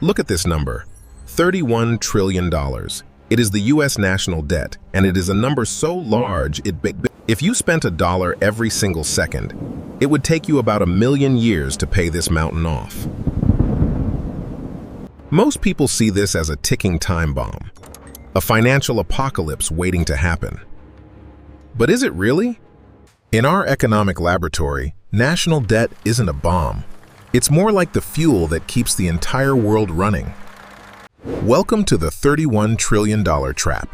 Look at this number, $31 trillion. It is the US national debt, and it is a number so large if you spent $1 every single second, it would take you about 1,000,000 years to pay this mountain off. Most people see this as a ticking time bomb, a financial apocalypse waiting to happen. But is it really? In our economic laboratory, national debt isn't a bomb. It's more like the fuel that keeps the entire world running. Welcome to the $31 trillion trap.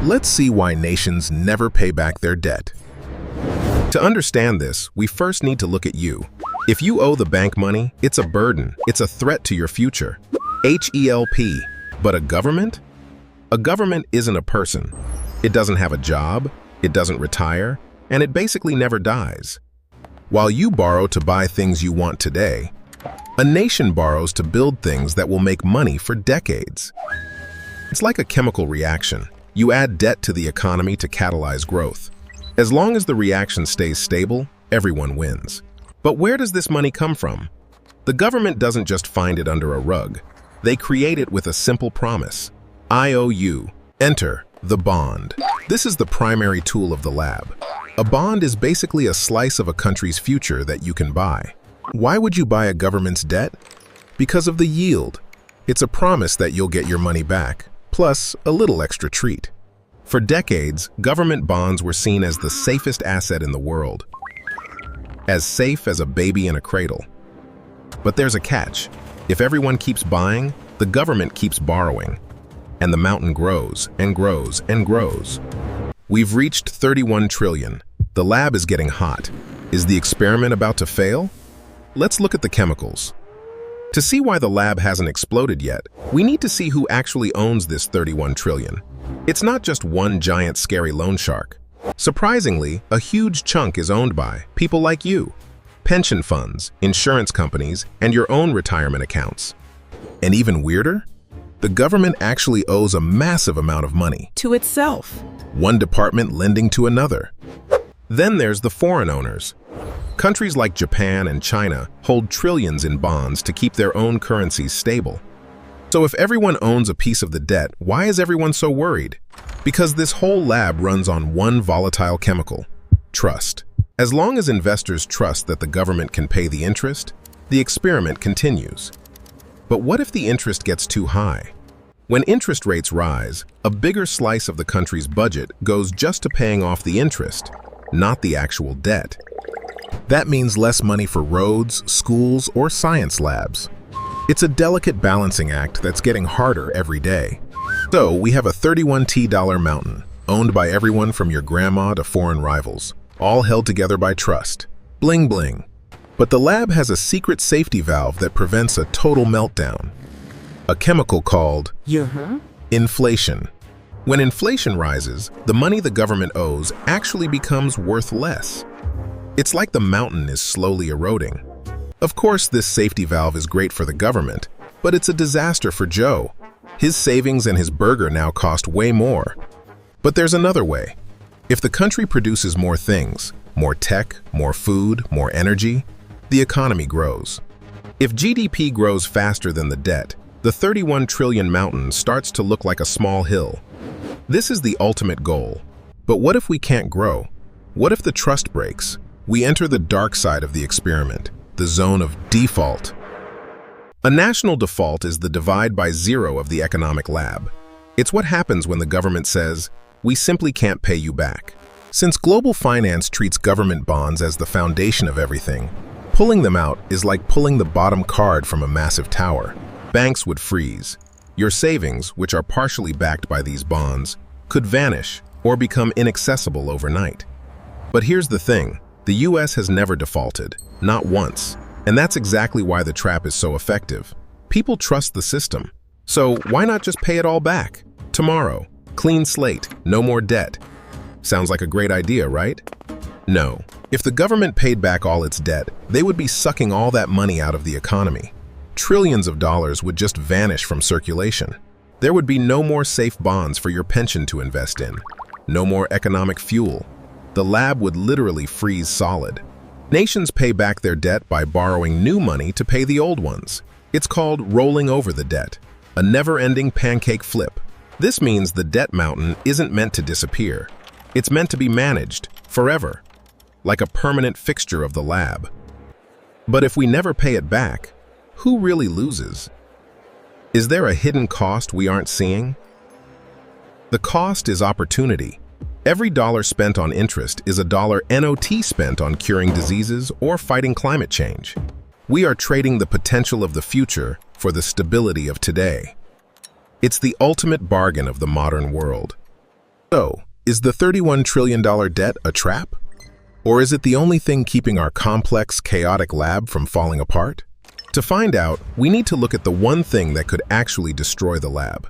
Let's see why nations never pay back their debt. To understand this, we first need to look at you. If you owe the bank money, it's a burden. It's a threat to your future. HELP. But a government? A government isn't a person. It doesn't have a job, it doesn't retire, and it basically never dies. While you borrow to buy things you want today, a nation borrows to build things that will make money for decades. It's like a chemical reaction. You add debt to the economy to catalyze growth. As long as the reaction stays stable, everyone wins. But where does this money come from? The government doesn't just find it under a rug. They create it with a simple promise. IOU. Enter the bond. This is the primary tool of the lab. A bond is basically a slice of a country's future that you can buy. Why would you buy a government's debt? Because of the yield. It's a promise that you'll get your money back, plus a little extra treat. For decades, government bonds were seen as the safest asset in the world. As safe as a baby in a cradle. But there's a catch. If everyone keeps buying, the government keeps borrowing. And the mountain grows and grows and grows. We've reached 31 trillion. The lab is getting hot. Is the experiment about to fail? Let's look at the chemicals. To see why the lab hasn't exploded yet, we need to see who actually owns this 31 trillion. It's not just one giant scary loan shark. Surprisingly, a huge chunk is owned by people like you, pension funds, insurance companies, and your own retirement accounts. And even weirder, the government actually owes a massive amount of money to itself. One department lending to another. Then there's the foreign owners. Countries like Japan and China hold trillions in bonds to keep their own currencies stable. So if everyone owns a piece of the debt, why is everyone so worried? Because this whole lab runs on one volatile chemical: trust. As long as investors trust that the government can pay the interest, the experiment continues. But what if the interest gets too high? When interest rates rise, a bigger slice of the country's budget goes just to paying off the interest, not the actual debt. That means less money for roads, schools, or science labs. It's a delicate balancing act that's getting harder every day. So we have a $31 mountain, owned by everyone from your grandma to foreign rivals, all held together by trust. Bling bling. But the lab has a secret safety valve that prevents a total meltdown. A chemical called inflation. When inflation rises, the money the government owes actually becomes worth less. It's like the mountain is slowly eroding. Of course, this safety valve is great for the government, but it's a disaster for Joe. His savings and his burger now cost way more. But there's another way. If the country produces more things, more tech, more food, more energy, the economy grows. If GDP grows faster than the debt, the 31 trillion mountain starts to look like a small hill. This is the ultimate goal. But what if we can't grow? What if the trust breaks? We enter the dark side of the experiment, the zone of default. A national default is the divide by zero of the economic lab. It's what happens when the government says, "We simply can't pay you back." Since global finance treats government bonds as the foundation of everything, pulling them out is like pulling the bottom card from a massive tower. Banks would freeze. Your savings, which are partially backed by these bonds, could vanish or become inaccessible overnight. But here's the thing. The US has never defaulted, not once. And that's exactly why the trap is so effective. People trust the system. So why not just pay it all back? Tomorrow. Clean slate, no more debt. Sounds like a great idea, right? No. If the government paid back all its debt, they would be sucking all that money out of the economy. Trillions of dollars would just vanish from circulation. There would be no more safe bonds for your pension to invest in. No more economic fuel. The lab would literally freeze solid. Nations pay back their debt by borrowing new money to pay the old ones. It's called rolling over the debt, a never-ending pancake flip. This means the debt mountain isn't meant to disappear. It's meant to be managed forever, like a permanent fixture of the lab. But if we never pay it back, who really loses? Is there a hidden cost we aren't seeing? The cost is opportunity. Every dollar spent on interest is a dollar not spent on curing diseases or fighting climate change. We are trading the potential of the future for the stability of today. It's the ultimate bargain of the modern world. So, is the $31 trillion debt a trap? Or is it the only thing keeping our complex, chaotic lab from falling apart? To find out, we need to look at the one thing that could actually destroy the lab.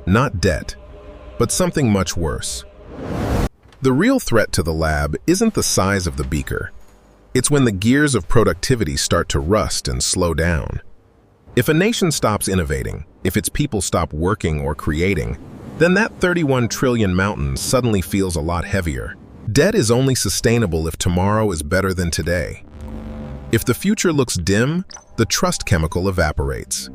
Not debt, but something much worse. The real threat to the lab isn't the size of the beaker. It's when the gears of productivity start to rust and slow down. If a nation stops innovating, if its people stop working or creating, then that 31 trillion mountain suddenly feels a lot heavier. Debt is only sustainable if tomorrow is better than today. If the future looks dim, the trust chemical evaporates.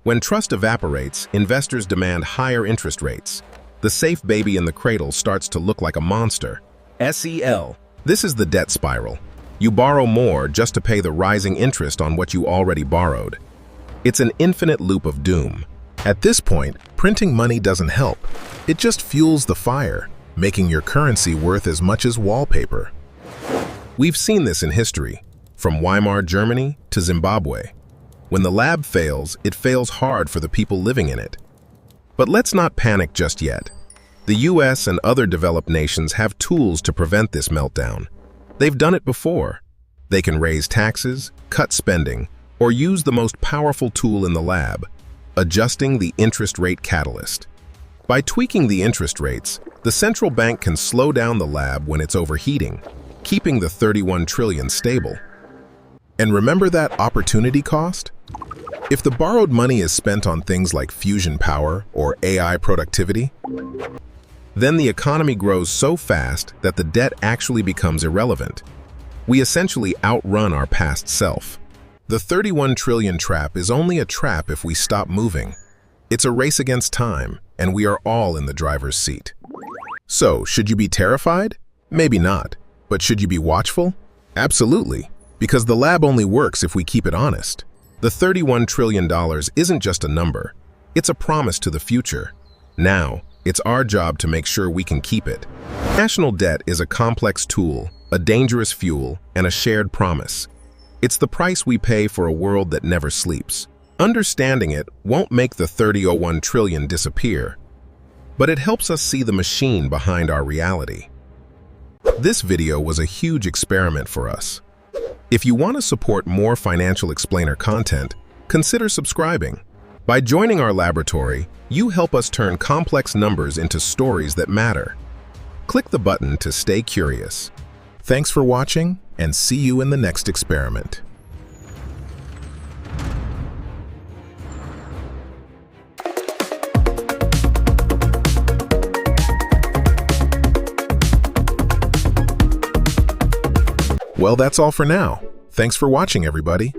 When trust evaporates, investors demand higher interest rates. The safe baby in the cradle starts to look like a monster. SEL. This is the debt spiral. You borrow more just to pay the rising interest on what you already borrowed. It's an infinite loop of doom. At this point, printing money doesn't help. It just fuels the fire, making your currency worth as much as wallpaper. We've seen this in history, from Weimar Germany to Zimbabwe. When the lab fails, it fails hard for the people living in it. But let's not panic just yet. The US and other developed nations have tools to prevent this meltdown. They've done it before. They can raise taxes, cut spending, or use the most powerful tool in the lab, adjusting the interest rate catalyst. By tweaking the interest rates, the central bank can slow down the lab when it's overheating, keeping the 31 trillion stable. And remember that opportunity cost? If the borrowed money is spent on things like fusion power or AI productivity, then the economy grows so fast that the debt actually becomes irrelevant. We essentially outrun our past self. The 31 trillion trap is only a trap if we stop moving. It's a race against time, and we are all in the driver's seat. So, should you be terrified? Maybe not. But should you be watchful? Absolutely, because the lab only works if we keep it honest. The $31 trillion isn't just a number. It's a promise to the future. Now, it's our job to make sure we can keep it. National debt is a complex tool, a dangerous fuel, and a shared promise. It's the price we pay for a world that never sleeps. Understanding it won't make the 31 trillion disappear, but it helps us see the machine behind our reality. This video was a huge experiment for us. If you want to support more Financial Explainer content, consider subscribing. By joining our laboratory, you help us turn complex numbers into stories that matter. Click the button to stay curious. Thanks for watching, and see you in the next experiment. Well, that's all for now. Thanks for watching, everybody.